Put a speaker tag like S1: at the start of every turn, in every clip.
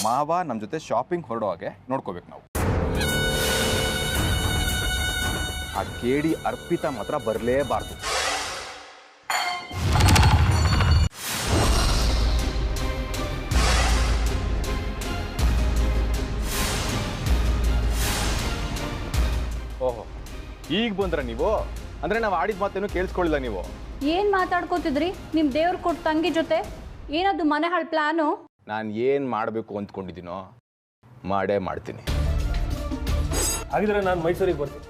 S1: ಮಾವ ನಮ್ಮ ಜೊತೆ ಶಾಪಿಂಗ್ ಹೊರಡೋ ಹಾಗೆ ನೋಡ್ಕೋಬೇಕು ನಾವು. ಆ ಕೇಡಿ ಅರ್ಪಿತಾ ಮಾತ್ರ ಬರಲೇಬಾರ್ದು. ಓಹೋ, ಈಗ ಬಂದ್ರ ನೀವು? ಅಂದ್ರೆ ನಾವು ಆಡಿದ ಮಾತೇನು ಕೇಳಿಸ್ಕೊಳ್ಳಿಲ್ಲ ನೀವು.
S2: ಏನ್ ಮಾತಾಡ್ಕೋತಿದ್ರಿ ನಿಮ್ ದೇವ್ರ ಕೊಟ್ಟು ತಂಗಿ ಜೊತೆ? ಏನದು ಮನೆ ಹಾಳು ಪ್ಲಾನು?
S1: ನಾನು ಏನು ಮಾಡಬೇಕು ಅಂದ್ಕೊಂಡಿದ್ದೀನೋ ಮಾಡೇ ಮಾಡ್ತೀನಿ.
S3: ಹಾಗಿದ್ರೆ ನಾನು ಮೈಸೂರಿಗೆ ಬರ್ತೀನಿ.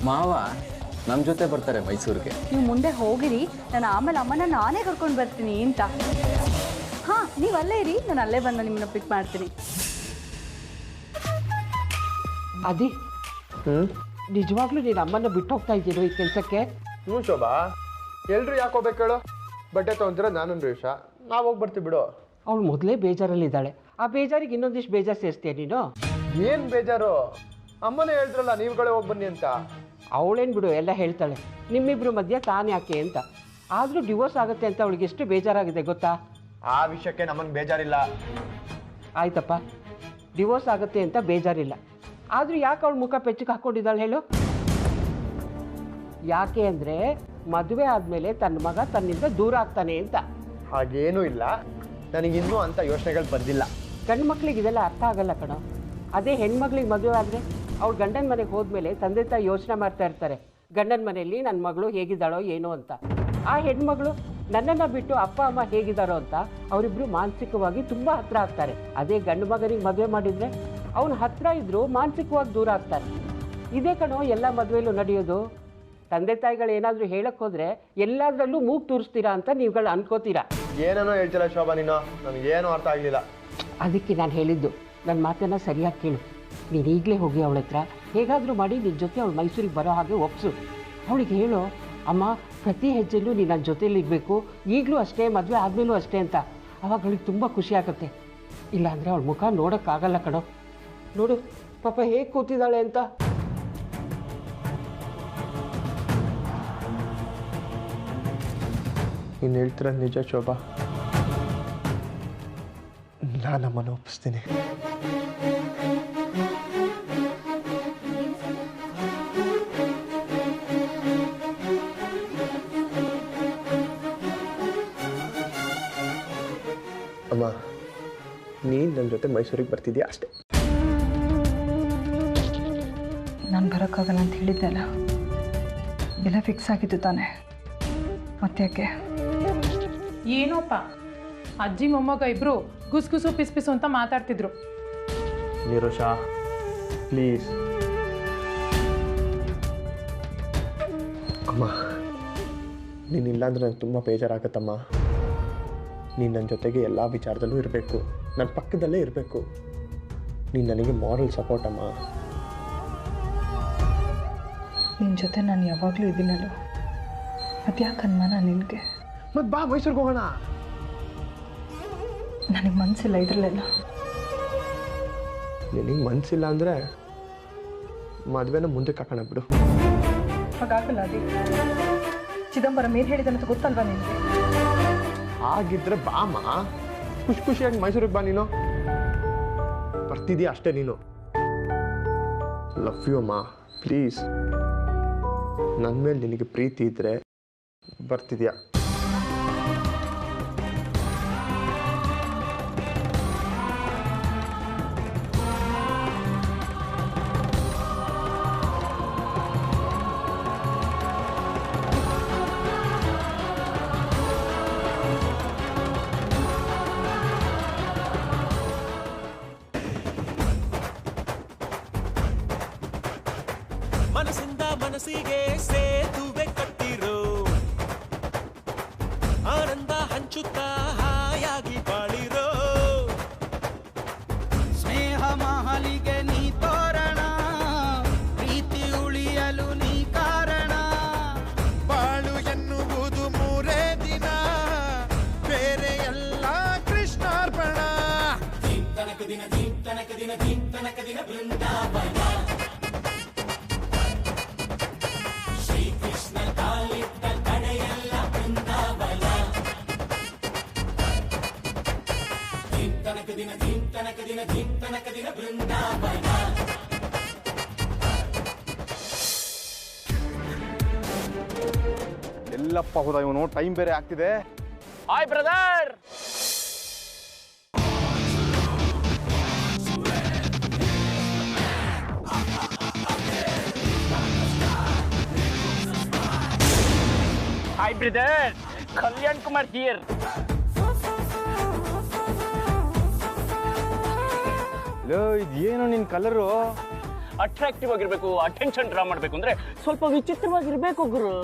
S1: ಮಾವ ನಮ್ಮ ಜೊತೆ ಬರ್ತಾರೆ ಮೈಸೂರಿಗೆ.
S2: ನೀವು ಮುಂದೆ ಹೋಗಿರಿ, ನಾನು ಆಮೇಲೆ ಅಮ್ಮನ ನಾನೇ ಕರ್ಕೊಂಡು ಬರ್ತೀನಿ ಅಂತ. ಹಾ, ನೀವು ಅಲ್ಲೇ ಇರಿ, ನಾನು ಅಲ್ಲೇ ಬಂದು ನಿಮ್ಮನ್ನ ಪಿಕ್ ಮಾಡ್ತೀನಿ.
S4: ಅದಿ ನಿಜವಾಗ್ಲೂ ನೀನು ಅಮ್ಮನ ಬಿಟ್ಟು ಹೋಗ್ತಾ ಇದ್ದೀರೋ ಈ ಕೆಲಸಕ್ಕೆ?
S3: ಹ್ಞೂ ಶೋಭಾ, ಎಲ್ರು ಯಾಕೆ ಹೋಗ್ಬೇಕು ಹೇಳು? ಬಟ್ಟೆ ತೊಗೊಂತೀರ ನಾನೊಂದು ವಿಷಯ, ನಾವು ಹೋಗಿ ಬರ್ತೀವಿ ಬಿಡು.
S4: ಅವಳು ಮೊದಲೇ ಬೇಜಾರಲ್ಲಿದ್ದಾಳೆ, ಆ ಬೇಜಾರಿಗೆ ಇನ್ನೊಂದಿಷ್ಟು ಬೇಜಾರು ಸೇರಿಸ್ತೀಯ ನೀನು?
S3: ಏನು ಬೇಜಾರು? ಅಮ್ಮನೇ ಹೇಳಿದ್ರಲ್ಲ ನೀವುಗಳೇ ಹೋಗಿ ಬನ್ನಿ ಅಂತ.
S4: ಅವಳೇನು ಬಿಡು, ಎಲ್ಲ ಹೇಳ್ತಾಳೆ. ನಿಮ್ಮಿಬ್ರು ಮಧ್ಯೆ ತಾನು ಯಾಕೆ ಅಂತ. ಆದರೂ ಡಿವೋರ್ಸ್ ಆಗುತ್ತೆ ಅಂತ ಅವಳಿಗೆ ಎಷ್ಟು ಬೇಜಾರಾಗಿದೆ ಗೊತ್ತಾ?
S3: ಆ ವಿಷಯಕ್ಕೆ ನಮಗೆ ಬೇಜಾರಿಲ್ಲ.
S4: ಆಯ್ತಪ್ಪ, ಡಿವೋರ್ಸ್ ಆಗುತ್ತೆ ಅಂತ ಬೇಜಾರಿಲ್ಲ, ಆದರೂ ಯಾಕೆ ಅವಳು ಮುಖ ಪೆಚ್ಚಕ್ಕೆ ಹಾಕ್ಕೊಂಡಿದ್ದಾಳೆ ಹೇಳು? ಯಾಕೆ ಅಂದರೆ ಮದುವೆ ಆದಮೇಲೆ ತನ್ನ ಮಗ ತನ್ನಿಂದ ದೂರ ಆಗ್ತಾನೆ ಅಂತ.
S3: ಹಾಗೇನೂ ಇಲ್ಲ, ನನಗಿನ್ನೂ ಅಂಥ ಯೋಚನೆಗಳು ಬಂದಿಲ್ಲ.
S4: ಗಂಡು ಮಕ್ಳಿಗೆ ಇದೆಲ್ಲ ಅರ್ಥ ಆಗಲ್ಲ ಕಣೋ. ಅದೇ ಹೆಣ್ಮಕ್ಳಿಗೆ ಮದುವೆ ಆದರೆ ಅವ್ಳು ಗಂಡನ ಮನೆಗೆ ಹೋದ್ಮೇಲೆ ತಂದೆ ತಾಯಿ ಯೋಚನೆ ಮಾಡ್ತಾ ಇರ್ತಾರೆ, ಗಂಡನ ಮನೆಯಲ್ಲಿ ನನ್ನ ಮಗಳು ಹೇಗಿದ್ದಾಳೋ ಏನೋ ಅಂತ. ಆ ಹೆಣ್ಮಗಳು ನನ್ನನ್ನು ಬಿಟ್ಟು ಅಪ್ಪ ಅಮ್ಮ ಹೇಗಿದ್ದಾರೋ ಅಂತ ಅವರಿಬ್ಬರು ಮಾನಸಿಕವಾಗಿ ತುಂಬ ಹತ್ತಿರ ಆಗ್ತಾರೆ. ಅದೇ ಗಂಡು ಮಗನಿಗೆ ಮದುವೆ ಮಾಡಿದರೆ ಅವನು ಹತ್ತಿರ ಇದ್ದರೂ ಮಾನಸಿಕವಾಗಿ ದೂರ ಆಗ್ತಾರೆ. ಇದೇ ಕಣೋ ಎಲ್ಲ ಮದುವೆಯಲ್ಲೂ ನಡೆಯೋದು. ತಂದೆ ತಾಯಿಗಳು ಏನಾದರೂ ಹೇಳಕ್ಕೆ ಹೋದರೆ ಎಲ್ಲದರಲ್ಲೂ ಮೂಗು ತೂರಿಸ್ತೀರಾ ಅಂತ ನೀವುಗಳು ಅನ್ಕೋತೀರಾ.
S3: ಏನೇನೋ ಹೇಳ್ತಿಲ್ಲ ಶೋಭಾ ನೀನು, ನನಗೇನು ಅರ್ಥ ಆಗಲಿಲ್ಲ.
S4: ಅದಕ್ಕೆ ನಾನು ಹೇಳಿದ್ದು, ನನ್ನ ಮಾತನ್ನು ಸರಿಯಾಗಿ ಕೇಳು. ನೀನು ಈಗಲೇ ಹೋಗಿ ಅವಳ ಹತ್ರ ಹೇಗಾದರೂ ಮಾಡಿ ನಿನ್ನ ಜೊತೆ ಅವಳು ಮೈಸೂರಿಗೆ ಬರೋ ಹಾಗೆ ಒಪ್ಸು. ಅವಳಿಗೆ ಹೇಳು, ಅಮ್ಮ ಪ್ರತಿ ಹೆಜ್ಜೆಯಲ್ಲೂ ನೀನು ನನ್ನ ಜೊತೇಲಿ ಇರಬೇಕು, ಈಗಲೂ ಅಷ್ಟೇ ಮದುವೆ ಆದಮೇಲೂ ಅಷ್ಟೇ ಅಂತ. ಅವಾಗ ಅವಳಿಗೆ ತುಂಬ ಖುಷಿ ಆಗುತ್ತೆ. ಇಲ್ಲಾಂದರೆ ಅವಳ ಮುಖ ನೋಡೋಕ್ಕಾಗಲ್ಲ ಕಣೋ. ನೋಡು ಪಾಪ ಹೇಗೆ ಕೂತಿದ್ದಾಳೆ ಅಂತ.
S3: ನೀನು ಹೇಳ್ತಿರ ನಿಜ ಶೋಭಾ, ನಾನು ನಮ್ಮನ್ನು ಒಪ್ಪಿಸ್ತೀನಿ. ಅಮ್ಮ, ನೀನು ನನ್ನ ಜೊತೆ ಮೈಸೂರಿಗೆ ಬರ್ತಿದ್ಯಾ ಅಷ್ಟೇ.
S5: ನಾನು ಬರೋಕ್ಕಾಗಲ್ಲ ಅಂತ ಹೇಳಿದ್ದೆಲ್ಲ ಎಲ್ಲ ಫಿಕ್ಸ್ ಆಗಿತ್ತು ತಾನೆ, ಮತ್ತ್ಯಾಕೆ?
S6: ಏನೋಪ್ಪ, ಅಜ್ಜಿ ಮೊಮ್ಮಗ ಇಬ್ರು ಗುಸ್ಗುಸು ಪಿಸ್ಪಿಸು ಅಂತ ಮಾತಾಡ್ತಿದ್ರು.
S3: ನಿರೋಷಾ ಪ್ಲೀಸ್. ಅಮ್ಮ, ನೀನಿಲ್ಲ ಅಂದರೆ ನನಗೆ ತುಂಬ ಬೇಜಾರಾಗತ್ತಮ್ಮ. ನೀನು ನನ್ನ ಜೊತೆಗೆ ಎಲ್ಲ ವಿಚಾರದಲ್ಲೂ ಇರಬೇಕು, ನನ್ನ ಪಕ್ಕದಲ್ಲೇ ಇರಬೇಕು. ನೀನು ನನಗೆ ಮಾರಲ್ ಸಪೋರ್ಟ್ ಅಮ್ಮ.
S5: ನಿನ್ನ ಜೊತೆ ನಾನು ಯಾವಾಗಲೂ ಇದ್ದೀನಲ್ಲ, ಅದ್ಯಾಕೆ ಅನುಮಾನ ನಿನಗೆ?
S3: ಮತ್ತೆ ಬಾ ಮೈಸೂರಿಗೆ ಹೋಗೋಣ.
S5: ನನಗೆ ಮನಸ್ಸಿಲ್ಲ ಇದರಲ್ಲೆಲ್ಲ.
S3: ನಿನಗೆ ಮನಸ್ಸಿಲ್ಲ ಅಂದರೆ ಮದುವೆನ ಮುಂದಕ್ಕೆ ಹಾಕೋಣ ಬಿಡು.
S5: ಹಾಗಾಗಲ್ಲ ಅದೇ. ಚಿದಂಬರಂ ಏನು ಹೇಳಿದಂತ ಗೊತ್ತಲ್ವಾ ನಿನಗೆ?
S3: ಹಾಗಿದ್ರೆ ಬಾಮ್ಮ, ಖುಷಿ ಖುಷಿಯಾಗಿ ಮೈಸೂರಿಗೆ ಬಾ. ನೀನು ಬರ್ತಿದ್ಯಾ ಅಷ್ಟೇ. ನೀನು ಲವ್ ಯು ಅಮ್ಮ, ಪ್ಲೀಸ್. ನನ್ನ ಮೇಲೆ ನಿನಗೆ ಪ್ರೀತಿ ಇದ್ದರೆ ಬರ್ತಿದ್ಯಾ?
S7: ಮನಸ್ಸಿಂದ ಮನಸ್ಸಿಗೆ ಸೇತುವೆ ಕಟ್ಟಿರೋ, ಆನಂದ ಹಂಚುತ್ತಾ ಹಾಯಾಗಿ ಬಾಳಿರೋ. ಸ್ನೇಹ ಮಹಲಿಗೆ ನೀ ತೋರಣ, ಪ್ರೀತಿ ಉಳಿಯಲು ನೀ ಕಾರಣ. ಬಾಳು ಎನ್ನುವುದು ಮೂರೇ ದಿನ, ಬೇರೆ ಎಲ್ಲ ಕೃಷ್ಣಾರ್ಪಣ. ದೀಂ ತನಕ ದಿನ, ದೀಂ ತನಕ ದಿನ, ದೀಂ ತನಕ ದಿನ ಬೃಂದಾವನ. ಶ್ರೀಕೃಷ್ಣ ಕಾಲಿಟ್ಟ ಕಡೆಯೆಲ್ಲ ಬೃಂದಾವನ.
S1: ಎಲ್ಲಪ್ಪ ಹೋದ ಇವನು, ಟೈಮ್ ಬೇರೆ ಆಗ್ತಿದೆ.
S8: Hi brother. Hi brother, Kalyan Kumar here.
S1: ಇದೇನು ನಿನ್ ಕಲರು?
S8: ಅಟ್ರಾಕ್ಟಿವ್ ಆಗಿರ್ಬೇಕು, ಅಟೆನ್ಷನ್ ಡ್ರಾ ಮಾಡ್ಬೇಕು ಅಂದ್ರೆ ಸ್ವಲ್ಪ ವಿಚಿತ್ರವಾಗಿರ್ಬೇಕು ಗುರು.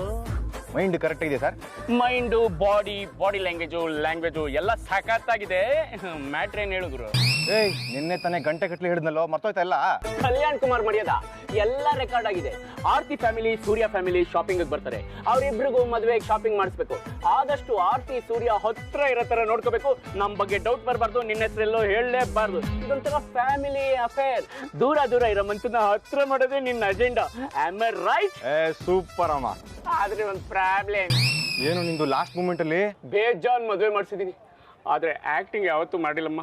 S1: ಮೈಂಡ್ ಕರೆಕ್ಟ್ ಇದೆ ಸರ್?
S8: ಮೈಂಡು, ಬಾಡಿ ಲ್ಯಾಂಗ್ವೇಜು ಎಲ್ಲ ಸಖತ್ತಾಗಿದೆ. ಮ್ಯಾಟ್ರ್ ಏನ್ ಹೇಳು ಗುರು?
S1: ಏಯ್, ನಿನ್ನೆ ತಾನೇ ಗಂಟೆ ಕಟ್ಲಿ ಹಿಡಿದ್ನಲ್ಲೋ, ಮರ್ತೋಯ್ತಾ ಎಲ್ಲ?
S8: ಕಲ್ಯಾಣ್ ಕುಮಾರ್ ಮರ್ಯಾದ ಎಲ್ಲ ರೆಕಾರ್ಡ್ ಆಗಿದೆ. ಆರ್ತಿ ಫ್ಯಾಮಿಲಿ, ಸೂರ್ಯ ಫ್ಯಾಮಿಲಿ ಶಾಪಿಂಗ್ ಬರ್ತಾರೆ. ಅವ್ರಿಬ್ರಿಗೂ ಮದುವೆಗೆ ಶಾಪಿಂಗ್ ಮಾಡಿಸ್ಬೇಕು. ಆದಷ್ಟು ಆರ್ತಿ ಸೂರ್ಯ ಹತ್ರ ಇರೋ ತರ ನೋಡ್ಕೋಬೇಕು. ನಮ್ ಬಗ್ಗೆ ಡೌಟ್ ಬರಬಾರ್ದು, ನಿನ್ನ ಹೆಸರೆಲ್ಲೋ ಹೇಳಲೇಬಾರ್ದು. ಇದೊಂಥರ ಫ್ಯಾಮಿಲಿ ಅಫೇರ್. ದೂರ ಇರೋ ಮನ್ಸನ್ನ ಹತ್ರ ಮಾಡೋದೇ ನಿನ್ನ agenda. Am I right?
S1: Super ಅಮ್ಮ.
S8: ಆದ್ರೆ ಒಂದು ಪ್ರಾಬ್ಲಮ್.
S1: ಏನು ನಿಂದು ಲಾಸ್ಟ್ ಮೂಮೆಂಟ್ ಅಲ್ಲಿ?
S8: ಬೇಜಾನ್ ಮದುವೆ ಮಾಡಿಸಿದೀನಿ, ಆದ್ರೆ ಆಕ್ಟಿಂಗ್ ಯಾವತ್ತೂ ಮಾಡಿಲ್ಲಮ್ಮ.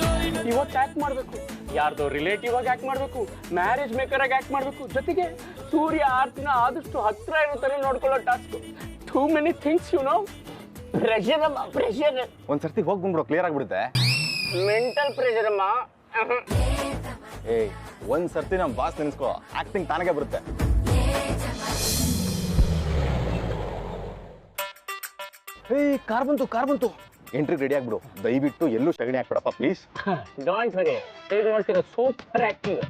S8: ಇವತ್ತು ಆಕ್ಟ್ ಮಾಡ್ಬೇಕು, ಯಾರ್ದೋ ರಿಲೇಟಿವ್ ಆಗಿ ಆಕ್ಟ್ ಮಾಡ್ಬೇಕು, ಮ್ಯಾರೇಜ್ ಮೇಕರ್ ಆಗಿ ಆಕ್ಟ್ ಮಾಡ್ಬೇಕು. ಜೊತೆಗೆ ಸೂರ್ಯ ಆರ್ತಿನ ಆದಷ್ಟು ಹತ್ರ ಇರೋ ತರ ನೋಡ್ಕೊಳ್ಳೋ task. Too many things you know. Pressure ಅಮ್ಮ, ಪ್ರೆಷರ್.
S1: ಒಂದ್ಸರ್ತಿ ಹೋಗಿ ಬಂದ್ಬಿಡು, ಕ್ಲಿಯರ್ ಆಗ್ಬಿಡುತ್ತೆ.
S8: ಮೆಂಟಲ್ ಪ್ರೆಷರ್ ಅಮ್ಮ.
S1: ಏಯ್, ಒಂದ್ಸರ್ತಿ ನಮ್ ಬಾಸ್ ನೆನ್ಸ್ಕೋ, ಆಕ್ಟಿಂಗ್ ತಾನಾಗೆ ಬರುತ್ತೆ. ಏಯ್, ಕಾರ್ ಬಂತು. ಎಂಟ್ರಿಗೆ ರೆಡಿ ಆಗ್ಬಿಡು. ದಯವಿಟ್ಟು ಎಲ್ಲೂ ಸಗಣಿ ಹಾಕ್ಬಿಡಪ್ಪ ಪ್ಲೀಸ್.
S8: ಡೋಂಟ್ ವರಿ, ಹೇಗೆ ಮಾಡ್ತೀರಾ? Super acting.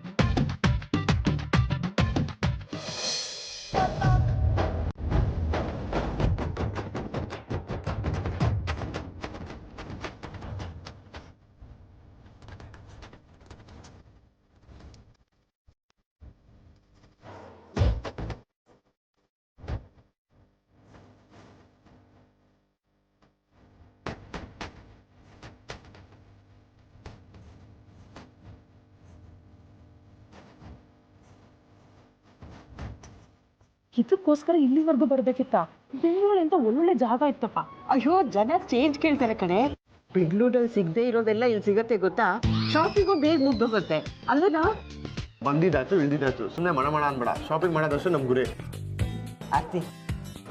S6: ಇದಕ್ಕೋಸ್ಕರ ಇಲ್ಲಿವರೆಗೂ ಬರ್ಬೇಕಿತ್ತ? ಬೆಂಗಳೂರು ಅಂತ ಒಳ್ಳೊಳ್ಳೆ ಜಾಗ ಇತ್ತಪ್ಪ.
S4: ಅಯ್ಯೋ, ಜನ ಚೇಂಜ್ ಕೇಳ್ತಾರೆ ಕಣೆ. ಬೆಂಗಳೂರಲ್ಲಿ ಸಿಗದೆ ಇರೋದೆಲ್ಲ ಇಲ್ಲಿ ಸಿಗತ್ತೆ ಗೊತ್ತಾ? ಶಾಪಿಂಗು ಬೇಗ ಮುಗ್ದೋಗುತ್ತೆ ಅಲ್ಲನಾ?
S3: ಬಂದಿದ್ದಾಯ್ತು ಇಳ್ದಿದ್ದಾಯ್ತು, ಸುಮ್ಮನೆ ಮಣ ಅನ್ಬೇಡ. ಶಾಪಿಂಗ್ ಮಾಡೋದಷ್ಟು ನಮ್ ಗುರಿ.
S4: ಆರ್ತಿ,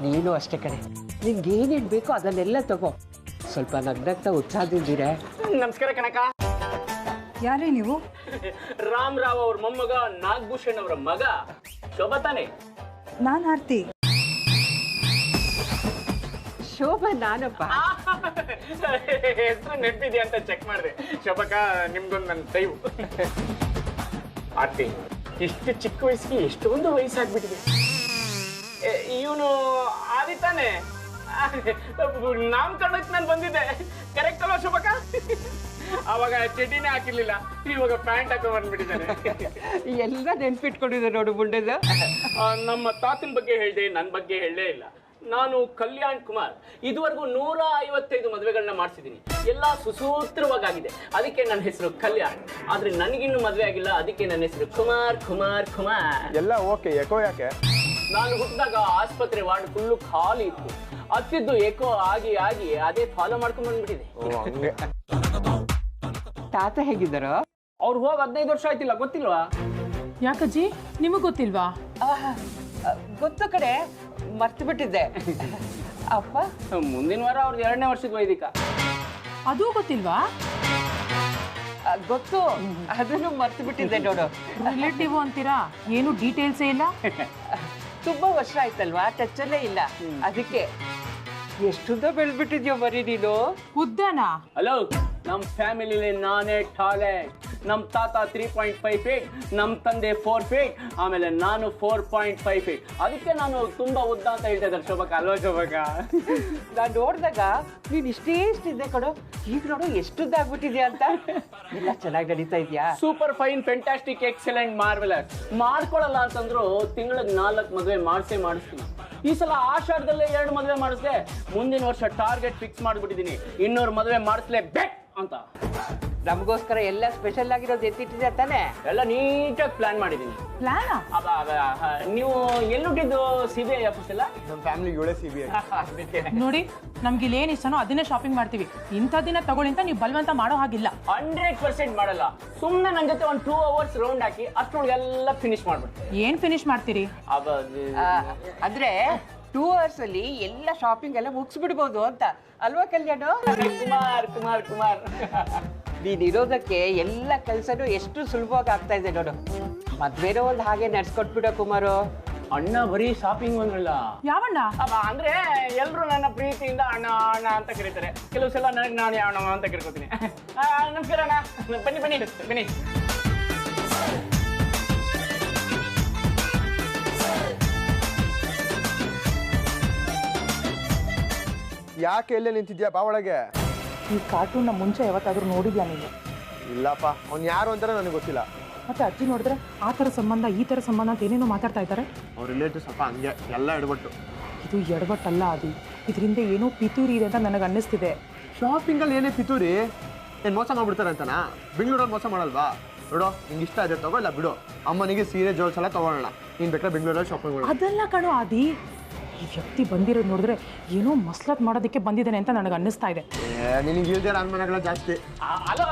S4: ನೀನು ಅಷ್ಟೇ ಕಣೆ. ನಿನ್ಗೆ ಏನೇನು ಬೇಕೋ ಅದನ್ನೆಲ್ಲ ತಗೋ. ಸ್ವಲ್ಪ ನಗ್ನಗ್ತಾ ಉತ್ಸಾಹದಿಂದಿರೆ.
S8: ನಮಸ್ಕಾರ ಕನಕ.
S2: ಯಾರೇ ನೀವು?
S8: ರಾಮ್ ರಾವ್ ಅವ್ರ ಮೊಮ್ಮಗ, ನಾಗಭೂಷಣ್ ಅವರ ಮಗ ಶೋಭಾ ತಾನೆ?
S2: ನಾನು ಆರ್ತಿ.
S4: ಶೋಭಾ ನಾನಪ್ಪ.
S8: ಹೆಸರು ನೆನಪಿದೆಯಾ ಅಂತ ಚೆಕ್ ಮಾಡಿದೆ. ಶೋಭಕ್ಕ, ನಿಮ್ದೊಂದು ನನ್ನ ದೈವ. ಆರ್ತಿ, ಇಷ್ಟು ಚಿಕ್ಕ ವಯಸ್ಸಿಗೆ ಎಷ್ಟೊಂದು ವಯಸ್ಸಾಗ್ಬಿಟ್ಟಿದೆ. ಇವನು ಆದಿತಾನೆ? ನಾಮಕರಣಕ್ಕೆ ನಾನು ಬಂದಿದ್ದೆ, ಕರೆಕ್ಟ್ ಅಲ್ವಾ ಶೋಭಕ್ಕ? ಅವಾಗ ಚಡ್ಡಿನೇ ಹಾಕಿರ್ಲಿಲ್ಲ, ಇವಾಗ ಪ್ಯಾಂಟ್ ಹಾಕೋ ಬಂದ್ಬಿಟ್ಟಿದ್ದಾನೆ.
S4: ಎಲ್ಲ ನೆನ್ಪಿಟ್ಕೊಂಡಿದ್ದೆ ನೋಡು ಮುಂಡೆದ.
S8: ನಮ್ಮ ತಾತನ ಬಗ್ಗೆ ಹೇಳ್ದೆ, ನನ್ನ ಬಗ್ಗೆ ಹೇಳಲೇ ಇಲ್ಲ. ನಾನು ಕಲ್ಯಾಣ್ ಕುಮಾರ್. ಇದುವರೆಗೂ 155 ಮದುವೆಗಳನ್ನ ಮಾಡಿಸಿದ್ದೀನಿ. ಎಲ್ಲ ಸುಸೂತ್ರವಾಗಿದೆ. ಅದಕ್ಕೆ ನನ್ನ ಹೆಸರು ಕಲ್ಯಾಣ್. ಆದ್ರೆ ನನಗಿನ್ನೂ ಮದುವೆ ಆಗಿಲ್ಲ, ಅದಕ್ಕೆ ನನ್ನ ಹೆಸರು ಕುಮಾರ್.
S1: ಎಲ್ಲ ಓಕೆ, ಎಕೋ ಯಾಕೆ?
S8: ನಾನು ಹುಟ್ಟಿದಾಗ ಆಸ್ಪತ್ರೆ ವಾರ್ಡ್ ಫುಲ್ಲು ಖಾಲಿ ಇತ್ತು. ಹತ್ತಿದ್ದು ಎಕೋ ಆಗಿ ಅದೇ ಫಾಲೋ ಮಾಡ್ಕೊಂಡ್ ಬಂದ್ಬಿಟ್ಟಿದೆ.
S4: ತಾತ ಹೇಗಿದ್ದಾರೋ?
S8: ಅವ್ರು ಹೋಗಿ 15 ವರ್ಷ ಆಯ್ತಿಲ್ಲ, ಗೊತ್ತಿಲ್ವಾ?
S6: ಯಾಕಜ್ಜಿ, ನಿಮಗ್ ಗೊತ್ತಿಲ್ವಾ?
S4: ಗೊತ್ತು ಕಡೆ, ಮರ್ತು ಬಿಟ್ಟಿದ್ದೆ. ಅಪ್ಪ
S8: ಮುಂದಿನ ವಾರ ಅವ್ರದ್ದು 2ನೇ ವರ್ಷದ ವೈದಿಕ.
S6: ಅದೂ ಗೊತ್ತಿಲ್ವಾ?
S4: ಗೊತ್ತು, ಅದನ್ನು ಮರ್ತು ಬಿಟ್ಟಿದ್ದೆ ನೋಡು.
S6: ರಿಲೇಟಿವ್ ಅಂತೀರಾ, ಏನು ಡೀಟೇಲ್ಸೇ ಇಲ್ಲ.
S4: ತುಂಬಾ ವರ್ಷ ಆಯ್ತಲ್ವಾ, ಟಚ್ಚಲ್ಲೇ ಇಲ್ಲ. ಅದಕ್ಕೆ ಎಷ್ಟುದ್ದ ಬೆಳೆದ್ಬಿಟ್ಟಿದ್ಯೋ ಬರೀ ನೀನು.
S6: ಉದ್ದನಾ?
S8: ಹಲೋ, ನಮ್ಮ ಫ್ಯಾಮಿಲಿಲಿ ನಾನೇ ಟಾಲೆಂಟ್. ನಮ್ಮ ತಾತ 3.5 ಫೀಟ್, ನಮ್ಮ ತಂದೆ 4 ಫೀಟ್, ಆಮೇಲೆ ನಾನು 4.5 ಫೀಟ್. ಅದಕ್ಕೆ ನಾನು ತುಂಬಾ ಉದ್ದ ಅಂತ ಹೇಳ್ತಾ ಇದ್ದಾರೆ. ಶೋಭಕ್ಕ ಅಲ್ವಾ ಶೋಭಕ್ಕ?
S4: ನಾನು ನೋಡಿದಾಗ ನೀನು ಇಷ್ಟೇ ಕಣೋ, ಈಗ ನೋಡು ಎಷ್ಟುದ್ದ ಆಗ್ಬಿಟ್ಟಿದ್ಯಾ ಅಂತ. ಎಲ್ಲ ಚೆನ್ನಾಗಿ ನಡೀತಾ ಇದೆಯಾ?
S8: Super fine, fantastic, excellent, marvellous. ಮಾಡ್ಕೊಳಲ್ಲ ಅಂತಂದ್ರು ತಿಂಗಳಿಗೆ 4 ಮದುವೆ ಮಾಡಿಸ್ತೀನಿ. ಈ ಸಲ ಆಷಾಢದಲ್ಲೇ 2 ಮದುವೆ ಮಾಡಿಸ್ದೆ. ಮುಂದಿನ ವರ್ಷ ಟಾರ್ಗೆಟ್ ಫಿಕ್ಸ್ ಮಾಡಿಬಿಟ್ಟಿದ್ದೀನಿ, 200 ಮದುವೆ ಮಾಡಿಸ್ಲೇಬೇಕು ಅಂತ.
S4: ನಮಗೋಸ್ಕರ ಎಲ್ಲ ಸ್ಪೆಷಲ್ ಆಗಿರೋದು ಎತ್ತಿಟ್ಟಿದೆ ತಾನೆ.
S8: ಎಲ್ಲ ನೀಟಾಗಿ ಪ್ಲಾನ್ ಮಾಡಿದ್ದೀನಿ.
S6: ಪ್ಲಾನ್
S8: ನೀವು ಎಲ್ಲುಟ್ಟಿದ್ದು CBI ಆಫೀಸ್ ಎಲ್ಲ?
S3: ನಮ್ಮ ಫ್ಯಾಮಿಲಿ ಇವಳೇ CBI.
S6: ನೋಡಿ, ನಮ್ಗೆ ಇಲ್ಲಿ ಏನ್ ಇಷ್ಟನೋ ಅದನ್ನೇ ಶಾಪಿಂಗ್ ಮಾಡ್ತೀವಿ. ಇಂಥದಿನ ತಗೊಳ್ಳಿ ಅಂತ ನೀವು ಬಲವಂತ ಮಾಡೋ ಹಾಗಿಲ್ಲ.
S8: 100% ಮಾಡಲ್ಲ. ಸುಮ್ಮನೆ ನನ್ನ ಜೊತೆ ಒಂದು 2 hours ರೌಂಡ್ ಹಾಕಿ ಅಷ್ಟೊಳಗೆ ಎಲ್ಲ ಫಿನಿಶ್ ಮಾಡ್ಬಿಡ್ತೀನಿ.
S6: ಏನ್ ಫಿನಿಶ್ ಮಾಡ್ತೀರಿ?
S4: ಅಂದ್ರೆ 2 hours ಅಲ್ಲಿ ಎಲ್ಲ ಶಾಪಿಂಗ್ ಎಲ್ಲ ಮುಗಿಸ್ಬಿಡ್ಬೋದು ಅಂತ ಅಲ್ವಾ ಕಲ್ಯಾಣ?
S8: ಕುಮಾರ್
S4: ನೀನ್ ಇರೋದಕ್ಕೆ ಎಲ್ಲ ಕೆಲಸನೂ ಎಷ್ಟು ಸುಲಭವಾಗಿ ಆಗ್ತಾ ಇದೆ ನೋಡು. ಮದ್ವೆನೋ ಒಂದು ಹಾಗೆ ನಡ್ಸ್ಕೊಟ್ಬಿಡೋ ಕುಮಾರು.
S8: ಅಣ್ಣ ಬರೀ ಶಾಪಿಂಗ್ ಅಂದ್ರಲ್ಲ.
S6: ಯಾವಣ್ಣ?
S8: ಅಂದ್ರೆ ಎಲ್ರು ನನ್ನ ಪ್ರೀತಿಯಿಂದ ಅಣ್ಣ ಅಣ್ಣ ಅಂತ ಕರೀತಾರೆ. ಕೆಲವು ಸಲ ನನಗೆ ನಾನು ಯಾವಣ್ಣ ಅಂತ ಕರ್ಕೋತೀನಿ. ನಮಸ್ಕಾರ ಅಣ್ಣ, ಬನ್ನಿ.
S3: ಯಾಕೆ ಎಲ್ಲೇ ನಿಂತಿದ್ಯಾ? ಬಾ ಒಳಗೆ.
S6: ಈ ಕಾರ್ಟೂನ್ನ ಮುಂಚೆ ಯಾವತ್ತಾದ್ರೂ ನೋಡಿದ್ಯಾ ನೀನು?
S3: ಇಲ್ಲಪ್ಪ, ಅವ್ನು ಯಾರು ಅಂತಾನೆ ನನಗೆ ಗೊತ್ತಿಲ್ಲ.
S6: ಮತ್ತೆ ಅಜ್ಜಿ ನೋಡಿದ್ರೆ ಆ ಥರ ಸಂಬಂಧ ಈ ಥರ ಸಂಬಂಧ ಅಂತ ಏನೇನೋ ಮಾತಾಡ್ತಾ ಇದ್ದಾರೆ.
S3: ಅವ್ರ ರಿಲೇಟಿವ್ ಸ್ವಲ್ಪ ಹಂಗೆ ಎಲ್ಲ ಎಡಬಟ್ಟು.
S6: ಇದು ಎಡವಟ್ಟಲ್ಲ ಅದು, ಇದರಿಂದ ಏನೋ ಪಿತೂರಿ ಇದೆ ಅಂತ ನನಗೆ ಅನ್ನಿಸ್ತಿದೆ.
S3: ಶಾಪಿಂಗಲ್ಲಿ ಏನೇ ಪಿತೂರಿ? ಏನು ಮೋಸ ಮಾಡ್ಬಿಡ್ತಾರೆ ಅಂತನಾ? ಬೆಂಗಳೂರಲ್ಲಿ ಮೋಸ ಮಾಡಲ್ವಾ? ನೋಡೋ, ನಿಂಗೆ ಇಷ್ಟ ಇದೆ ತಗೋ, ಇಲ್ಲ ಬಿಡು. ಅಮ್ಮನಿಗೆ ಸೀರೆ ಜೋಲ್ಸ್ ಎಲ್ಲ ತೊಗೊಳ್ಳೋಣ. ನೀನು ಬೇಕಾದ್ರೆ ಬೆಂಗಳೂರಲ್ಲಿ ಶಾಪಿಂಗ್ ಮಾಡು.
S6: ಅದೆಲ್ಲ ಕಣೋ ಆದಿ, ಈ ವ್ಯಕ್ತಿ ಬಂದಿರೋದು ನೋಡಿದ್ರೆ ಏನೋ ಮಸ್ಲತ್ ಮಾಡೋದಕ್ಕೆ ಬಂದಿದ್ದಾನೆ ಅಂತ ನನಗೆ ಅನ್ನಿಸ್ತಾ ಇದೆ.
S3: ನಿನಗೆ ಇಲ್ದೇ ಅನುಮಾನಗಳ ಜಾಸ್ತಿ.
S8: ಅಲೋ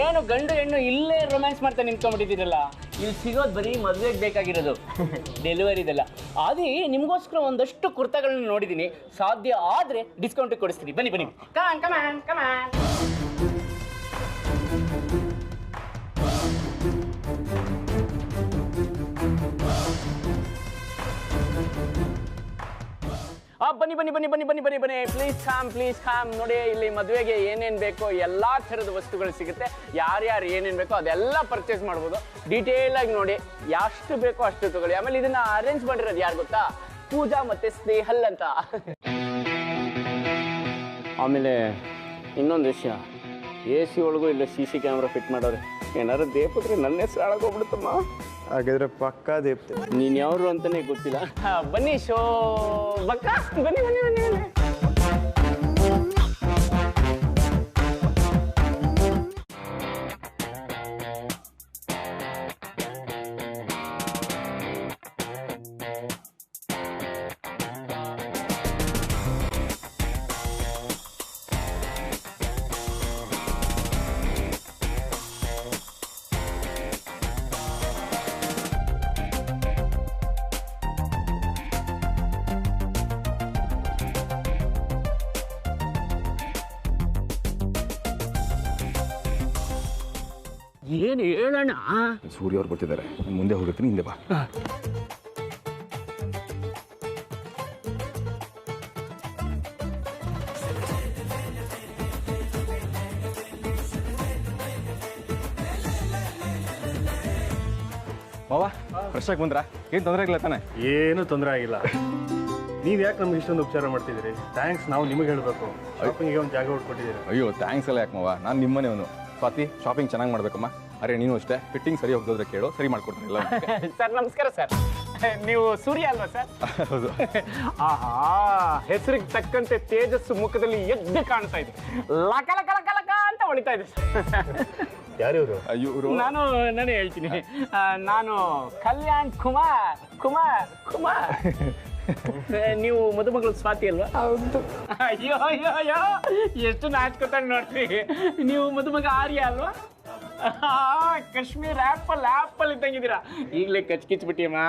S8: ಏನು ಗಂಡು ಹೆಣ್ಣು ಇಲ್ಲೇ ರೊಮ್ಯಾನ್ಸ್ ಮಾಡ್ತಾ ನಿಂತ್ಕೊಂಡ್ಬಿಟ್ಟಿದ್ದೀರಲ್ಲ. ಇಲ್ಲಿ ಸಿಗೋದು ಬರೀ ಮದುವೆಗೆ ಬೇಕಾಗಿರೋದು, ಡೆಲಿವರಿದೆಲ್ಲ. ಅದೇ ನಿಮಗೋಸ್ಕರ ಒಂದಷ್ಟು ಕುರ್ತಾಗಳನ್ನ ನೋಡಿದ್ದೀನಿ. ಸಾಧ್ಯ ಆದರೆ ಡಿಸ್ಕೌಂಟ್ ಕೊಡಿಸ್ತೀನಿ. ಬನ್ನಿ. ಕಮಾನ್. ಬನ್ನಿ. Please com. ನೋಡಿ, ಇಲ್ಲಿ ಮದುವೆಗೆ ಏನೇನು ಬೇಕೋ ಎಲ್ಲ ಥರದ ವಸ್ತುಗಳು ಸಿಗುತ್ತೆ. ಯಾರ್ಯಾರು ಏನೇನು ಬೇಕೋ ಅದೆಲ್ಲ ಪರ್ಚೇಸ್ ಮಾಡ್ಬೋದು. ಡೀಟೇಲ್ ಆಗಿ ನೋಡಿ, ಎಷ್ಟು ಬೇಕೋ ಅಷ್ಟು ತಗೊಳ್ಳಿ. ಆಮೇಲೆ ಇದನ್ನ ಅರೇಂಜ್ ಮಾಡಿರೋದು ಯಾರು ಗೊತ್ತಾ? ಪೂಜಾ ಮತ್ತೆ ಸ್ನೇಹಲ್ ಅಂತ. ಆಮೇಲೆ ಇನ್ನೊಂದು ವಿಷಯ, AC ಒಳಗೂ ಇಲ್ಲ CC ಕ್ಯಾಮ್ರಾ ಫಿಟ್ ಮಾಡೋರು. ಏನಾದ್ರು ದೇಪತ್ರೆ ನನ್ನ ಹೆಸರು ಹಾಳಾಗೋಗ್ಬಿಡುತ್ತಮ್ಮ.
S3: ಹಾಗಿದ್ರೆ ಪಕ್ಕಾ ದೇಪ್ತೆ.
S8: ನೀನು ಯಾರು ಅಂತಾನೆ ಗೊತ್ತಿಲ್ಲ. ಬನ್ನಿ ಶೋ ಬಕ್ಕ, ಬನ್ನಿ. ಏನು ಹೇಳೋಣ?
S1: ಸೂರ್ಯ ಅವ್ರು ಬರ್ತಿದ್ದಾರೆ, ಮುಂದೆ ಹೋಗಿರ್ತೀನಿ, ಹಿಂದೆ ಬಾ. ಮಾವ, ಫ್ರೆಶ್ ಆಗಿ ಬಂದ್ರಾ? ಏನು ತೊಂದರೆ ಆಗಿಲ್ಲ ತಾನೆ?
S9: ಏನು ತೊಂದರೆ ಆಗಿಲ್ಲ. ನೀವು ಯಾಕೆ ನಮ್ಗೆ ಇಷ್ಟೊಂದು ಉಪಚಾರ ಮಾಡ್ತಿದ್ದೀರಿ? ಥ್ಯಾಂಕ್ಸ್ ನಾವು ನಿಮಗೆ ಹೇಳಬೇಕು. ಶಾಪಿಂಗಿಗೆ ಒಂದು ಜಾಗ ಹೊಡ್ಕೊಟ್ಟಿದ್ದೀರಿ.
S1: ಅಯ್ಯೋ, ಥ್ಯಾಂಕ್ಸ್ ಎಲ್ಲ ಯಾಕೆ ಮಾವ, ನಾನು ನಿಮ್ಮನೇವನು. ಸ್ವಾತಿ, ಶಾಪಿಂಗ್ ಚೆನ್ನಾಗಿ ಮಾಡ್ಬೇಕಮ್ಮ. ಅರೆ ನೀನು ಅಷ್ಟೇ, ಫಿಟ್ಟಿಂಗ್ ಸರಿ ಹೋಗೋದ್ರೆ ಕೇಳು, ಸರಿ ಮಾಡ್ಕೊಡ್ತೀನಿ ಎಲ್ಲ.
S8: ಸರ್ ನಮಸ್ಕಾರ ಸರ್. ನೀವು ಸೂರ್ಯ ಅಲ್ವಾ ಸರ್?
S1: ಹೌದು.
S8: ಆಹಾ, ಹೆಸರಿಗೆ ತಕ್ಕಂತೆ ತೇಜಸ್ಸು ಮುಖದಲ್ಲಿ ಎದ್ದು ಕಾಣ್ತಾ ಇದೆ. ಲಕ ಲಕ ಲಕ ಲಕ ಅಂತ ಹೊಳಿತಾ ಇದೆ ಸರ್.
S9: ಯಾರಿವರು?
S1: ಇವರು
S8: ನಾನೇ ಹೇಳ್ತೀನಿ. ನಾನು ಕಲ್ಯಾಣ್ ಕುಮಾರ್. ನೀವು ಮದುಮಗಳು ಸ್ವಾತಿ ಅಲ್ವಾ?
S5: ಹೌದು.
S8: ಅಯ್ಯೋ ಎಷ್ಟು ನಾಚ್ಕೊತಾನೆ ನೋಡ್ರಿ. ನೀವು ಮದುಮಗ ಆರ್ಯ ಅಲ್ವಾ? ಕಾಶ್ಮೀರ್ ಆಪಲ್ ಇದ್ದಂಗಿದ್ದೀರಾ. ಈಗಲೇ ಕಚ್ಕಿಚ್ಬಿಟ್ಟಿಯಮ್ಮ.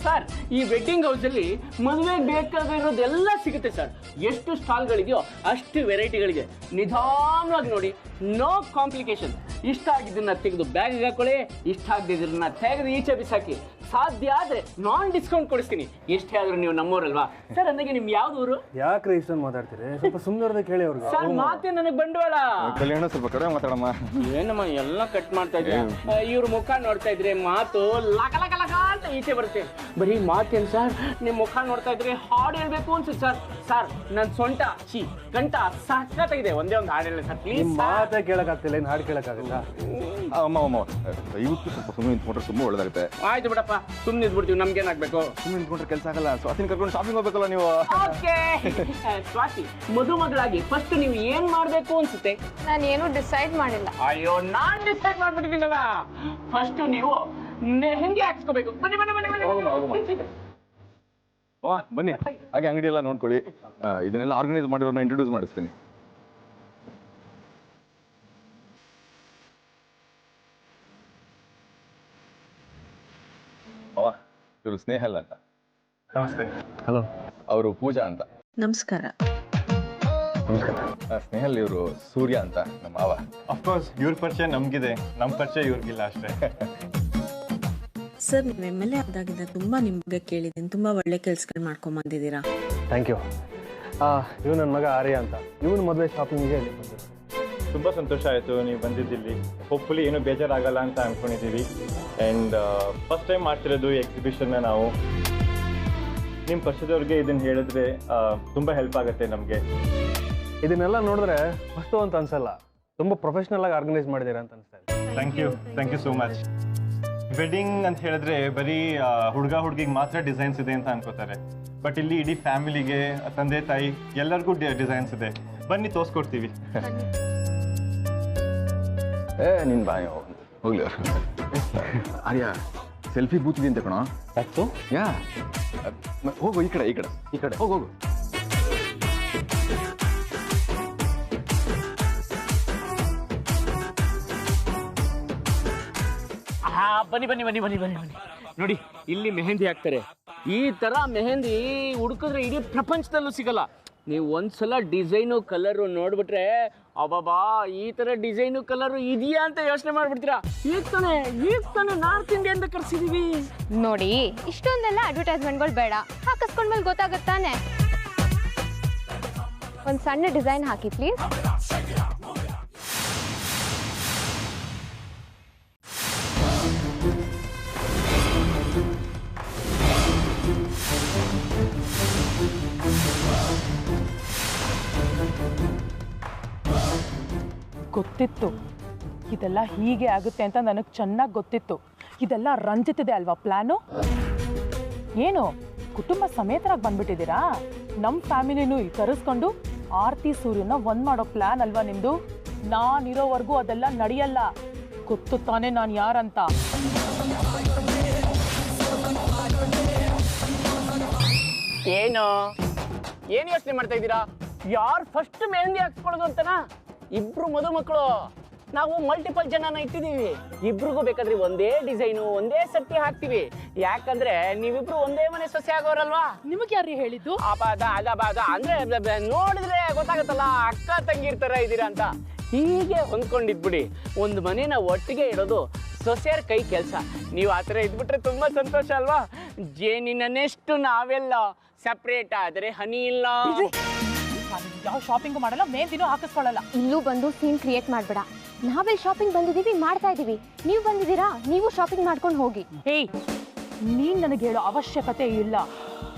S8: ಸರ್, ಈ ವೆಡ್ಡಿಂಗ್ ಹೌಸಲ್ಲಿ ಮದುವೆಗೆ ಬೇಕಾಗಿರೋದೆಲ್ಲ ಸಿಗುತ್ತೆ ಸರ್. ಎಷ್ಟು ಸ್ಟಾಲ್ಗಳಿದೆಯೋ ಅಷ್ಟು ವೆರೈಟಿಗಳಿದೆ. ನಿಧಾನವಾಗಿ ನೋಡಿ, ನೋ ಕಾಂಪ್ಲಿಕೇಶನ್. ಇಷ್ಟ ಆಗಿದ್ದನ್ನ ತೆಗೆದು ಬ್ಯಾಗಿಗೆ ಹಾಕೊಳ್ಳಿ, ಇಷ್ಟ ಆಗದಿದ್ದನ್ನ ತೆಗೆದು ಈಚೆ ಬಿಸಾಕಿ. ಸಾಧ್ಯ ಆದರೆ ನಾನ್ ಡಿಸ್ಕೌಂಟ್ ಕೊಡಿಸ್ತೀನಿ. ಎಷ್ಟೇ ಆದ್ರೂ ನೀವು ನಮ್ಮೂರಲ್ವಾ ಸರ್. ಅಂದಾಗೆ ನಿಮ್ಗೆ ಯಾವ್ದು ಊರು?
S9: ಯಾಕ್ರೆ ಇಷ್ಟೊಂದು ಮಾತಾಡ್ತೀರಿ? ಸ್ವಲ್ಪ ಸುಮ್ಮನೆ ಕೇಳಿ ಅವ್ರಿಗೆ.
S8: ಸರ್, ಮಾತೇ ನನಗೆ ಬಂಡವಾಳ.
S1: ಕಲ್ಯಾಣ ಸ್ವಲ್ಪ ಕಡೆ ಮಾತಾಡಮ್ಮ.
S8: ಏನಮ್ಮ ಎಲ್ಲ ಕಟ್ ಮಾಡ್ತಾ ಇದ್ರೆ? ಇವ್ರ ಮುಖ ನೋಡ್ತಾ ಇದ್ರೆ ಮಾತು ಲಕ ಲಕ ಲಕ ಅಂತ ಈಚೆ ಬರುತ್ತೆ. ಬರೀ ಮಾತೇನು ಸರ್? ನಿಮ್ಮ ಮುಖ ನೋಡ್ತಾ ಇದ್ರೆ ಹಾಡು ಹೇಳ್ಬೇಕು ಅನ್ಸುತ್ತೆ ಸರ್. ಸರ್, ನನ್ನ ಸೊಂಟ ಕಂಠ ಸಖತ್ತಾಗಿದೆ. ಒಂದೇ ಒಂದು ಹಾಡು ಹೇಳಿ ಸರ್ ಪ್ಲೀಸ್.
S9: ಮಾತೇ ಕೇಳಕ್ಕಾಗ್ತಿಲ್ಲ, ಏನು ಹಾಡು ಕೇಳಕ್ಕಾಗಲ್ಲ?
S1: ಅಮ್ಮ ದಯವಿಟ್ಟು ಸ್ವಲ್ಪ ಸುಮ್ಮನೆ ನಿಂತ್ಕೊಂಡ್ರೆ ತುಂಬ ಒಳ್ಳೆದಾಗುತ್ತೆ.
S8: ಆಯ್ತು ಬಿಡಪ್ಪ, ಸುಮ್ಮನೆ ಇದ್ಬಿಡ್ತೀವಿ, ನಮ್ಗೇನಾಗಬೇಕು?
S1: ಸುಮ್ಮನೆ ನಿಂತ್ಕೊಂಡ್ರೆ ಕೆಲಸ ಆಗಲ್ಲ. ಸ್ವಾತಿನ ಕರ್ಕೊಂಡು ಶಾಪಿಂಗ್ ಹೋಗ್ಬೇಕಲ್ಲ ನೀವು.
S8: ಓಕೆ ಸ್ವಾತಿ, ಮದುಮಗಳಾಗಿ ಫಸ್ಟ್ ನೀವು ಏನ್ ಮಾಡ್ಬೇಕು ಅನ್ಸುತ್ತೆ?
S2: ನಾನೇನು ಡಿಸೈಡ್ ಮಾಡಿಲ್ಲ.
S8: ಅಯ್ಯೋ, ನಾನ್ ಡಿಸೈಡ್ ಮಾಡ್ಬಿಟ್ಟಿದ್ದೀನಲ್ಲ. ಫಸ್ಟ್ ನೀವು ಮೆಹಂದಿ ಹಾಕ್ಸ್ಕೋಬೇಕು. ಬನ್ನಿ ಬನ್ನಿ ಬನ್ನಿ ಬನ್ನಿ.
S1: ಬನ್ನಿ, ಹಾಗೆ ಅಂಗಡಿ ಎಲ್ಲ ನೋಡ್ಕೊಳ್ಳಿ. ಇದನ್ನೆಲ್ಲ ಆರ್ಗನೈಸ್ ಮಾಡಿರೋನ ಇಂಟ್ರೊಡ್ಯೂಸ್ ಮಾಡಿಸ್ತೀನಿ. ಇವರು ಸ್ನೇಹಲ್ ಅಂತ.
S9: ನಮಸ್ತೆ.
S1: ಹಲೋ. ಅವರು ಪೂಜಾ ಅಂತ.
S10: ನಮಸ್ಕಾರ.
S1: ಸ್ನೇಹಲ್ ಇವರು ಸೂರ್ಯ ಅಂತ ನಮ್ಮ ಮಾವ.
S9: ಅಫ್ಕೋರ್ಸ್ ಇವ್ರ ಪರಿಚಯ ನಮಗಿದೆ, ನಮ್ಮ ಪರಿಚಯ ಇವ್ರಿಗಿಲ್ಲ ಅಷ್ಟೇ.
S10: ಸರ್, ನೀವು ಎಮ್ ಎಲ್ ಎ ಆದಾಗಿಂದ ತುಂಬ ನಿಮ್ಮ ಬಗ್ಗೆ ಕೇಳಿದ್ದೀನಿ. ತುಂಬ ಒಳ್ಳೆ ಕೆಲಸಗಳು ಮಾಡ್ಕೊಂಬಂದಿದ್ದೀರಾ.
S9: Thank you. ಇವ್ ನನ್ನ ಮಗ ಆರ್ಯ ಅಂತ. ಇವನು ಮದುವೆ ಶಾಪಿಂಗಿಗೆ ಇಲ್ಲಿ ಬಂದರು. ತುಂಬ ಸಂತೋಷ ಆಯಿತು ನೀವು ಬಂದಿದ್ದಿಲ್ಲಿ. ಹೋಪ್ಫುಲಿ ಏನೂ ಬೇಜಾರಾಗಲ್ಲ ಅಂತ ಅಂದ್ಕೊಂಡಿದ್ದೀವಿ. ಆ್ಯಂಡ್ ಫಸ್ಟ್ ಟೈಮ್ ಮಾಡ್ತಿರೋದು ಈ ಎಕ್ಸಿಬಿಷನ್ನ ನಾವು. ನಿಮ್ಮ ಪರಿಚಯದವ್ರಿಗೆ ಇದನ್ನು ಹೇಳಿದ್ರೆ ತುಂಬ ಹೆಲ್ಪ್ ಆಗುತ್ತೆ ನಮಗೆ. ಇದನ್ನೆಲ್ಲ ನೋಡಿದ್ರೆ ಫಸ್ಟು ಅಂತ ಅನ್ಸಲ್ಲ, ತುಂಬ ಪ್ರೊಫೆಷ್ನಲ್ ಆಗಿ ಆರ್ಗನೈಸ್ ಮಾಡಿದ್ದೀರಾ ಅಂತ ಅನಿಸ್ತಾ ಇದೆ. Thank you so much. Wedding ಅಂತ ಹೇಳಿದ್ರೆ ಬರೀ ಹುಡುಗ ಹುಡುಗಿಗೆ ಮಾತ್ರ ಡಿಸೈನ್ಸ್ ಇದೆ ಅಂತ ಅನ್ಕೋತಾರೆ. ಬಟ್ ಇಲ್ಲಿ ಇಡೀ ಫ್ಯಾಮಿಲಿಗೆ, ತಂದೆ ತಾಯಿ ಎಲ್ಲರಿಗೂ ಡಿಸೈನ್ಸ್ ಇದೆ. ಬನ್ನಿ ತೋರಿಸ್ಕೊಡ್ತೀವಿ.
S1: ನಿನ್ ಬಾಯ್ ಹೋಗ್ಲಿ. ಆರ್ಯ, ಸೆಲ್ಫಿ ಬೂತ್ ಇದೆ ಅಂತ ಕಣೋ. ಯಾ, ಹೋಗು ಈ ಕಡೆ ಹೋಗು.
S8: ಬನ್ನಿ ಬನ್ನಿ ಬನ್ನಿ ಬನ್ನಿ ಬನ್ನಿ ಬನ್ನಿ ನೋಡಿ, ಇಲ್ಲಿ ಮೆಹಂದಿ ಹಾಕ್ತಾರೆ. ಈ ತರ ಮೆಹಂದಿ ಹುಡುಕಿದ್ರೆ ಇಡೀ ಪ್ರಪಂಚದಲ್ಲೂ ಸಿಗಲ್ಲ. ನೀವು ಒಂದ್ಸಲ ಡಿಸೈನು ಕಲರು ನೋಡ್ಬಿಟ್ರೆ ಅಬ್ಬಾಬಾ, ಈ ತರ ಡಿಸೈನು ಕಲರು ಇದೆಯಾ ಅಂತ ಯೋಚನೆ ಮಾಡ್ಬಿಡ್ತೀರಾ. ಈಗ ತಾನೆ ನಾರ್ತ್ ಇಂಡಿಯಾ ಅಂತ ಕರ್ಸಿದೀವಿ
S2: ನೋಡಿ. ಇಷ್ಟೊಂದೆಲ್ಲ ಅಡ್ವರ್ಟೈಸ್ಮೆಂಟ್ಗಳು ಬೇಡ, ಹಾಕಿಸ್ಕೊಂಡ್ಮೇಲೆ ಗೊತ್ತಾಗುತ್ತಾನೆ. ಒಂದು ಸಣ್ಣ ಡಿಸೈನ್ ಹಾಕಿ ಪ್ಲೀಸ್.
S6: ಗೊತ್ತಿತ್ತು ಇದೆಲ್ಲ ಹೀಗೆ ಆಗುತ್ತೆ ಅಂತ. ನನಗೆ ಚೆನ್ನಾಗಿ ಗೊತ್ತಿತ್ತು. ಇದೆಲ್ಲ ರಂಜಿತಿದೆ ಅಲ್ವಾ ಪ್ಲ್ಯಾನು? ಏನು ಕುಟುಂಬ ಸಮೇತರಾಗಿ ಬಂದ್ಬಿಟ್ಟಿದ್ದೀರಾ? ನಮ್ಮ ಫ್ಯಾಮಿಲಿನೂ ಇಲ್ಲಿ ಕರೆಸ್ಕೊಂಡು ಆರತಿ ಸೂರ್ಯನ ಒಂದ್ ಮಾಡೋ ಪ್ಲ್ಯಾನ್ ಅಲ್ವಾ ನಿಮ್ದು? ನಾನಿರೋವರೆಗೂ ಅದೆಲ್ಲ ನಡೆಯಲ್ಲ. ಗೊತ್ತು ತಾನೇ ನಾನು ಯಾರಂತ.
S8: ಏನು ಯೋಚನೆ ಮಾಡ್ತಾ ಇದ್ದೀರಾ? ಯಾರು ಫಸ್ಟ್ ಮೆಹಂದಿ ಹಾಕ್ಸ್ಕೊಳ್ಳೋದು ಅಂತನಾ? ಇಬ್ರು ಮದುಮಕ್ಕಳು, ನಾವು ಮಲ್ಟಿಪಲ್ ಜನನ ಇಟ್ಟಿದ್ದೀವಿ. ಇಬ್ರಿಗೂ ಬೇಕಾದ್ರೆ ಒಂದೇ ಡಿಸೈನು, ಒಂದೇ ಸಟ್ಟಿ ಹಾಕ್ತೀವಿ. ಯಾಕಂದ್ರೆ ನೀವಿಬ್ರು ಒಂದೇ ಮನೆ ಸೊಸೆ ಆಗೋರಲ್ವಾ.
S6: ನಿಮಗೆ ಯಾರು ಹೇಳಿದ್ದು?
S8: ಅಂದ್ರೆ ನೋಡಿದ್ರೆ ಗೊತ್ತಾಗತ್ತಲ್ಲ, ಅಕ್ಕ ತಂಗಿರ್ ತರ ಇದ್ದೀರಾ ಅಂತ. ಹೀಗೆ ಹೊಂದ್ಕೊಂಡಿದ್ಬಿಡಿ. ಒಂದು ಮನೇನ ಒಟ್ಟಿಗೆ ಇಡೋದು ಸೊಸೆಯರ್ ಕೈ ಕೆಲಸ. ನೀವು ಆ ಥರ ಇದ್ಬಿಟ್ರೆ ತುಂಬಾ ಸಂತೋಷ ಅಲ್ವಾ? ಜೇನಿನಷ್ಟು ನಾವೆಲ್ಲ ಸಪ್ರೇಟ್ ಆದರೆ ಹನಿ ಇಲ್ಲ.
S6: ಯಾವ ಶಾಪಿಂಗ್ ಮಾಡಲ್ಲ, ಮೆಹಂದಿನೂ ಹಾಕಿಸ್ಕೊಳ್ಳಲ್ಲ.
S2: ಇಲ್ಲೂ ಬಂದು ಸೀನ್ ಕ್ರಿಯೇಟ್ ಮಾಡಬೇಡ. ನಾವೆಲ್ಲಿ ಶಾಪಿಂಗ್ ಬಂದಿದ್ದೀವಿ, ಮಾಡ್ತಾ ಇದ್ದೀವಿ. ನೀವು ಬಂದಿದ್ದೀರಾ, ನೀವು ಶಾಪಿಂಗ್ ಮಾಡ್ಕೊಂಡು ಹೋಗಿ.
S6: ಹೇಯ್, ನೀನ್ ನನಗೆ ಹೇಳೋ ಅವಶ್ಯಕತೆ ಇಲ್ಲ.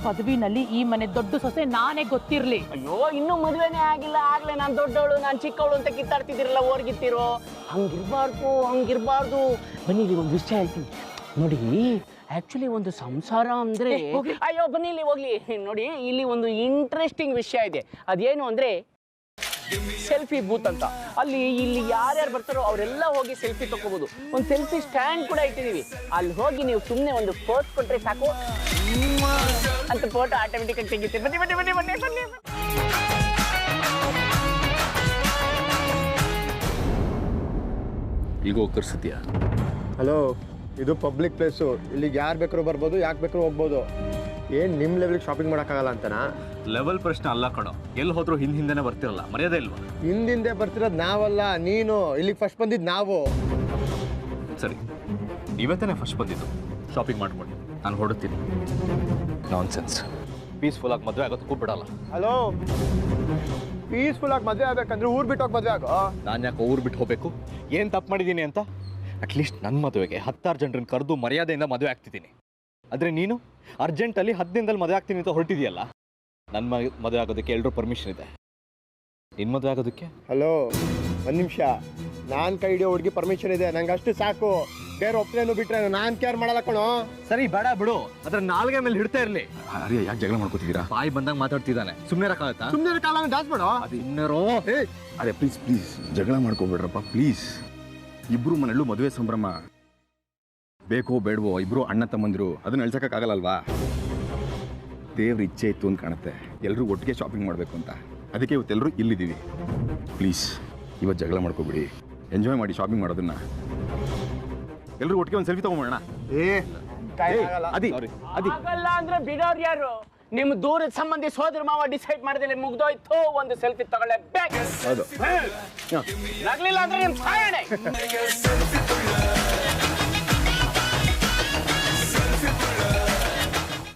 S6: ಪದವಿನಲ್ಲಿ ಈ ಮನೆ ದೊಡ್ಡ ಸೊಸೆ ನಾನೇ ಗೊತ್ತಿರ್ಲಿ.
S8: ಅಯ್ಯೋ, ಇನ್ನೂ ಮದುವೆನೇ ಆಗಿಲ್ಲ, ಆಗ್ಲೇ ನಾನು ದೊಡ್ಡವಳು, ನಾನು ಚಿಕ್ಕವಳು ಅಂತ ಕಿತ್ತಾಡ್ತಿದ್ದೀರಲ್ಲ, ಓರ್ಗಿತ್ತಿರೋ. ಹಂಗಿರ್ಬಾರ್ದು. ಬನ್ನಿ, ಇಲ್ಲಿ ಒಂದು ವಿಷಯ ಹೇಳ್ತೀನಿ ನೋಡಿ. ಆಕ್ಚುಲಿ ಒಂದು ಸಂಸಾರ ಅಂದ್ರೆ, ಅಯ್ಯೋ ಬನ್ನಿ ಇಲ್ಲಿ ಹೋಗ್ಲಿ ನೋಡಿ. ಇಲ್ಲಿ ಒಂದು ಇಂಟ್ರೆಸ್ಟಿಂಗ್ ವಿಷಯ ಇದೆ. ಅದೇನು ಅಂದ್ರೆ ಸೆಲ್ಫಿ ಬೂತ್ ಅಂತ. ಇಲ್ಲಿ ಯಾರ್ಯಾರು ಬರ್ತಾರೋ ಅವರೆಲ್ಲ ಹೋಗಿ ಸೆಲ್ಫಿ ತಗೋಬಹುದು. ಒಂದು ಸೆಲ್ಫಿ ಸ್ಟ್ಯಾಂಡ್ ಕೂಡ ಇಟ್ಟಿದೀವಿ. ಅಲ್ಲಿ ಹೋಗಿ ನೀವು ಸುಮ್ಮನೆ ಒಂದು ಫೋಟೋ ಕೊಟ್ರೆ ಸಾಕು ಅಂತ ಫೋಟೋ ಆಟೋಮೆಟಿಕ್ ಆಗಿ ತೆಗಿತೀವಿ. ಬನ್ನಿ ಬನ್ನಿ ಬನ್ನಿ ಬನ್ನಿ ಬನ್ನಿ.
S1: ಈಗ ಹೋಗಿ ಕರ್ಸಿದ್ಯಾ?
S3: ಹಲೋ, ಇದು ಪಬ್ಲಿಕ್ ಪ್ಲೇಸು. ಇಲ್ಲಿಗೆ ಯಾರು ಬೇಕಾದ್ರೂ ಬರ್ಬೋದು, ಯಾಕೆ ಬೇಕಾದ್ರೂ ಹೋಗ್ಬೋದು. ಏನು ನಿಮ್ಮ ಲೆವೆಲ್ಗೆ ಶಾಪಿಂಗ್ ಮಾಡೋಕ್ಕಾಗಲ್ಲ ಅಂತನಾ?
S1: ಲೆವೆಲ್ ಪ್ರಶ್ನೆ ಅಲ್ಲ ಕಣೋ. ಎಲ್ಲಿ ಹೋದ್ರು ಹಿಂದೆನೇ ಬರ್ತಿರಲ್ಲ, ಮರ್ಯಾದೆ ಇಲ್ವಾ?
S3: ಹಿಂದೆ ಬರ್ತಿರೋದು ನಾವಲ್ಲ, ನೀನು. ಇಲ್ಲಿಗೆ ಫಸ್ಟ್ ಬಂದಿದ್ದು ನಾವು.
S1: ಸರಿ, ಇವತ್ತೇ ಫಸ್ಟ್ ಬಂದಿದ್ದು. ಶಾಪಿಂಗ್ ಮಾಡ್ಕೊಂಡು ನಾನು ಹೊರಡ್ತೀನಿ. ನಾನ್ ಸೆನ್ಸ್. ಪೀಸ್ಫುಲ್ ಆಗಿ ಮದುವೆ ಆಗೋದಕ್ಕೂ ಬಿಡಲ್ಲ.
S3: ಹಲೋ, ಪೀಸ್ಫುಲ್ ಆಗಿ ಮದುವೆ ಆಗ್ಬೇಕಂದ್ರೆ ಊರು ಬಿಟ್ಟು ಹೋಗಿ ಮದುವೆ ಆಗೋ.
S1: ನಾನು ಯಾಕೆ ಊರು ಬಿಟ್ಟು ಹೋಗಬೇಕು? ಏನು ತಪ್ಪು ಮಾಡಿದ್ದೀನಿ ಅಂತ? ಅಟ್ಲೀಸ್ಟ್ ನನ್ನ ಮದುವೆಗೆ 10 ಜನರನ್ನ ಕರೆದು ಮರ್ಯಾದೆಯಿಂದ ಮದುವೆ ಆಗ್ತಿದ್ದೀನಿ. ಆದರೆ ನೀನು ಅರ್ಜೆಂಟಲ್ಲಿ 10 ದಿನದಲ್ಲಿ ಮದುವೆ ಆಗ್ತೀನಿ ಅಂತ ಹೊರಟಿದೆಯಲ್ಲ. ನನ್ನ ಮದುವೆ ಆಗೋದಕ್ಕೆ ಎಲ್ಲರೂ ಪರ್ಮಿಷನ್ ಇದೆ. ನಿನ್ನ ಮದುವೆ ಆಗೋದಕ್ಕೆ?
S3: ಹಲೋ, ಒಂದು ನಿಮಿಷ. ನಾನು ಕೈ ಹಿಡಿಯೋ ಹುಡುಗಿ ಪರ್ಮಿಷನ್ ಇದೆ, ನಂಗೆ ಅಷ್ಟು ಸಾಕು. ಬೇರೆ ಒಪ್ಪನೇನು ಬಿಟ್ರೆ ನಾನ್ ಕೇರ್ ಮಾಡಲ್ಲ ಕಣೋ.
S1: ಸರಿ ಬೇಡ ಬಿಡು, ಅದ್ರ ನಾಲ್ಗೆ ಮೇಲೆ ಹಿಡ್ತಾ ಇರ್ಲಿ.
S9: ಆರ್ಯ ಯಾಕೆ ಜಗಳ ಮಾಡ್ಕೋತಿದ್ದೀರಾ?
S1: ಬಾಯಿ ಬಂದಾಗ ಮಾತಾಡ್ತಿದ್ದಾನೆ, ಸುಮ್ಮನೆ ಇರಕ್ಕಾಗತ್ತಾ?
S3: ಸುಮ್ಮನೆ ಕಾಲ ಡಾನ್ಸ್ ಮಾಡೋ.
S1: ಇನ್ನರೋ
S9: ಅರೆ ಪ್ಲೀಸ್ ಪ್ಲೀಸ್ ಜಗಳ ಮಾಡ್ಕೋಬೇಡ್ರಪ್ಪ ಪ್ಲೀಸ್. ಇಬ್ರು ಮನೆಯಲ್ಲೂ ಮದುವೆ ಸಂಭ್ರಮ, ಬೇಕೋ ಬೇಡವೋ ಇಬ್ರು ಅಣ್ಣ ತಮ್ಮಂದಿರು, ಅದನ್ನ ಅಳ್ಸಕ್ಕಾಗಲ್ಲಲ್ವಾ? ದೇವ್ರ ಇಚ್ಛೆ ಇತ್ತು ಅಂತ ಕಾಣುತ್ತೆ, ಎಲ್ಲರೂ ಒಟ್ಟಿಗೆ ಶಾಪಿಂಗ್ ಮಾಡಬೇಕು ಅಂತ. ಅದಕ್ಕೆ ಇವತ್ತೆಲ್ಲರೂ ಇಲ್ಲಿದ್ದೀವಿ. ಪ್ಲೀಸ್ ಇವತ್ತು ಜಗಳ ಮಾಡ್ಕೋಬಿಡಿ, ಎಂಜಾಯ್ ಮಾಡಿ ಶಾಪಿಂಗ್ ಮಾಡೋದನ್ನ. ಎಲ್ಲರೂ ಒಟ್ಟಿಗೆ ಒಂದು ಸೆಲ್ಫಿ ತಗೊಂಬೋಣ.
S8: ಆಗಲ್ಲ ಅಂದ್ರೆ ಬಿಡೋರು ಯಾರು? ನಿಮ್ ದೂರದ ಸಂಬಂಧಿ ಸೋದರ ಮಾವ ಡಿಸೈಡ್ ಮಾಡಿದ್ರೆ ಮುಗ್ದೋಯ್ತು, ಒಂದು ಸೆಲ್ಫಿ ತಗೊಳ್ಳೇಬೇಕು.
S9: ಹೌದು.
S8: ನಗ್ಲಿಲ್ಲ ಅಂದ್ರೆ ನಿಮ್ ಸಾಯಣೆ.